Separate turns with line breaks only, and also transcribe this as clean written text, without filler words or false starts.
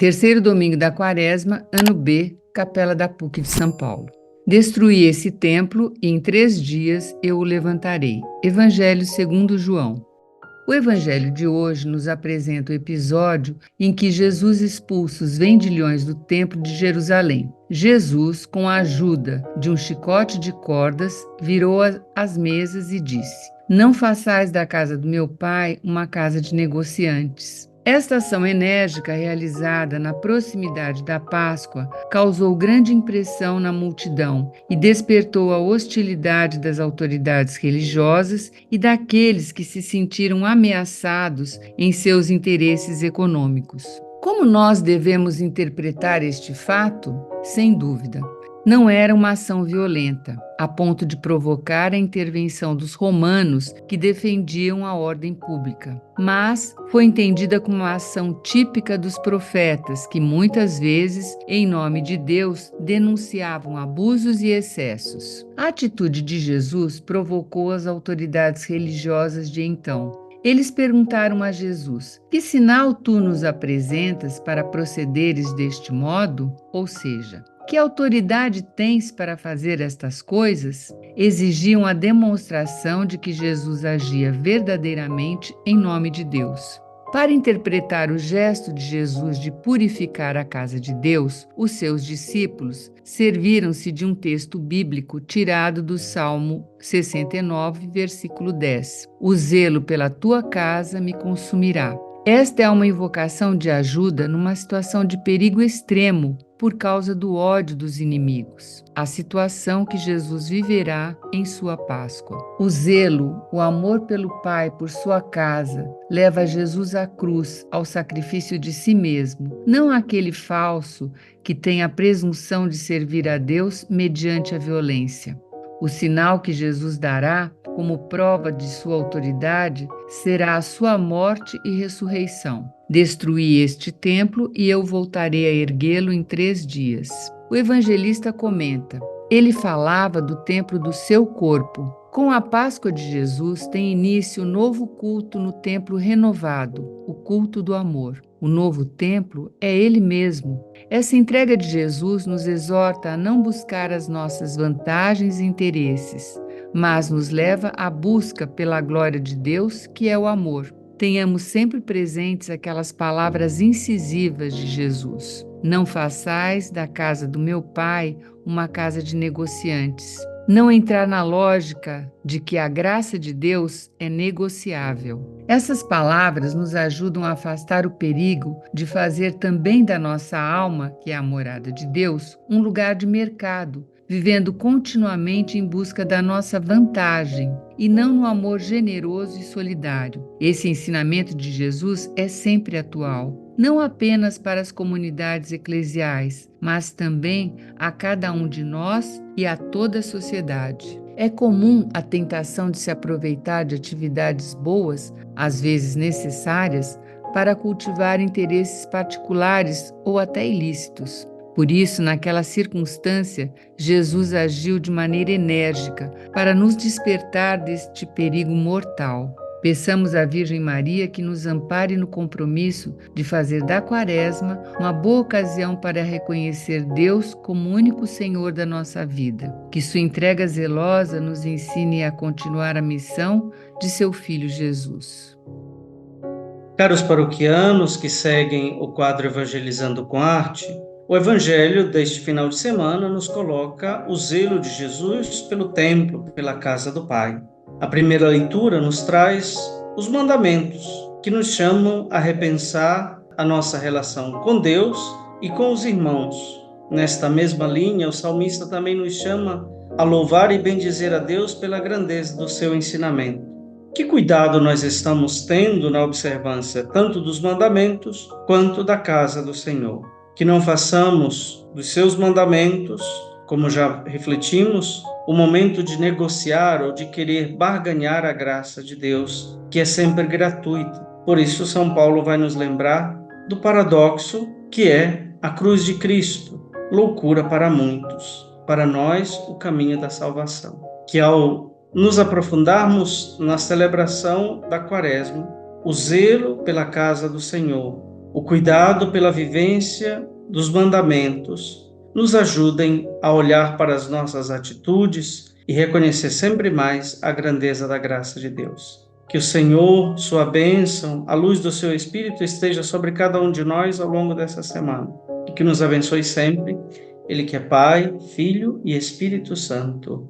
Terceiro domingo da Quaresma, ano B, Capela da PUC de São Paulo. Destruí esse templo e em 3 dias eu o levantarei. Evangelho segundo João. O evangelho de hoje nos apresenta o episódio em que Jesus expulsa os vendilhões do templo de Jerusalém. Jesus, com a ajuda de um chicote de cordas, virou as mesas e disse: "Não façais da casa do meu pai uma casa de negociantes." Esta ação enérgica, realizada na proximidade da Páscoa, causou grande impressão na multidão e despertou a hostilidade das autoridades religiosas e daqueles que se sentiram ameaçados em seus interesses econômicos. Como nós devemos interpretar este fato? Sem dúvida, não era uma ação violenta, a ponto de provocar a intervenção dos romanos que defendiam a ordem pública, mas foi entendida como uma ação típica dos profetas que muitas vezes, em nome de Deus, denunciavam abusos e excessos. A atitude de Jesus provocou as autoridades religiosas de então. Eles perguntaram a Jesus: "Que sinal tu nos apresentas para procederes deste modo?" Ou seja, que autoridade tens para fazer estas coisas? Exigiam a demonstração de que Jesus agia verdadeiramente em nome de Deus. Para interpretar o gesto de Jesus de purificar a casa de Deus, os seus discípulos serviram-se de um texto bíblico tirado do Salmo 69, versículo 10. "O zelo pela tua casa me consumirá." Esta é uma invocação de ajuda numa situação de perigo extremo por causa do ódio dos inimigos, a situação que Jesus viverá em sua Páscoa. O zelo, o amor pelo Pai por sua casa, leva Jesus à cruz, ao sacrifício de si mesmo, não aquele falso que tem a presunção de servir a Deus mediante a violência. O sinal que Jesus dará, como prova de sua autoridade, será a sua morte e ressurreição. "Destruí este templo e eu voltarei a erguê-lo em 3 dias." O evangelista comenta: ele falava do templo do seu corpo. Com a Páscoa de Jesus tem início o novo culto no templo renovado, o culto do amor. O novo templo é Ele mesmo. Essa entrega de Jesus nos exorta a não buscar as nossas vantagens e interesses, mas nos leva à busca pela glória de Deus, que é o amor. Tenhamos sempre presentes aquelas palavras incisivas de Jesus: "Não façais da casa do meu pai uma casa de negociantes." Não entrar na lógica de que a graça de Deus é negociável. Essas palavras nos ajudam a afastar o perigo de fazer também da nossa alma, que é a morada de Deus, um lugar de mercado, vivendo continuamente em busca da nossa vantagem e não no amor generoso e solidário. Esse ensinamento de Jesus é sempre atual, não apenas para as comunidades eclesiais, mas também a cada um de nós e a toda a sociedade. É comum a tentação de se aproveitar de atividades boas, às vezes necessárias, para cultivar interesses particulares ou até ilícitos. Por isso, naquela circunstância, Jesus agiu de maneira enérgica para nos despertar deste perigo mortal. Peçamos à Virgem Maria que nos ampare no compromisso de fazer da Quaresma uma boa ocasião para reconhecer Deus como único Senhor da nossa vida. Que sua entrega zelosa nos ensine a continuar a missão de seu Filho Jesus.
Caros paroquianos que seguem o quadro Evangelizando com Arte, o Evangelho deste final de semana nos coloca o zelo de Jesus pelo templo, pela casa do Pai. A primeira leitura nos traz os mandamentos, que nos chamam a repensar a nossa relação com Deus e com os irmãos. Nesta mesma linha, o salmista também nos chama a louvar e bendizer a Deus pela grandeza do seu ensinamento. Que cuidado nós estamos tendo na observância tanto dos mandamentos quanto da casa do Senhor? Que não façamos dos seus mandamentos, como já refletimos, o momento de negociar ou de querer barganhar a graça de Deus, que é sempre gratuita. Por isso, São Paulo vai nos lembrar do paradoxo que é a cruz de Cristo, loucura para muitos, para nós o caminho da salvação. Que ao nos aprofundarmos na celebração da Quaresma, o zelo pela casa do Senhor o cuidado pela vivência dos mandamentos nos ajudem a olhar para as nossas atitudes e reconhecer sempre mais a grandeza da graça de Deus. Que o Senhor, sua bênção, a luz do seu Espírito esteja sobre cada um de nós ao longo dessa semana e que nos abençoe sempre. Ele que é Pai, Filho e Espírito Santo.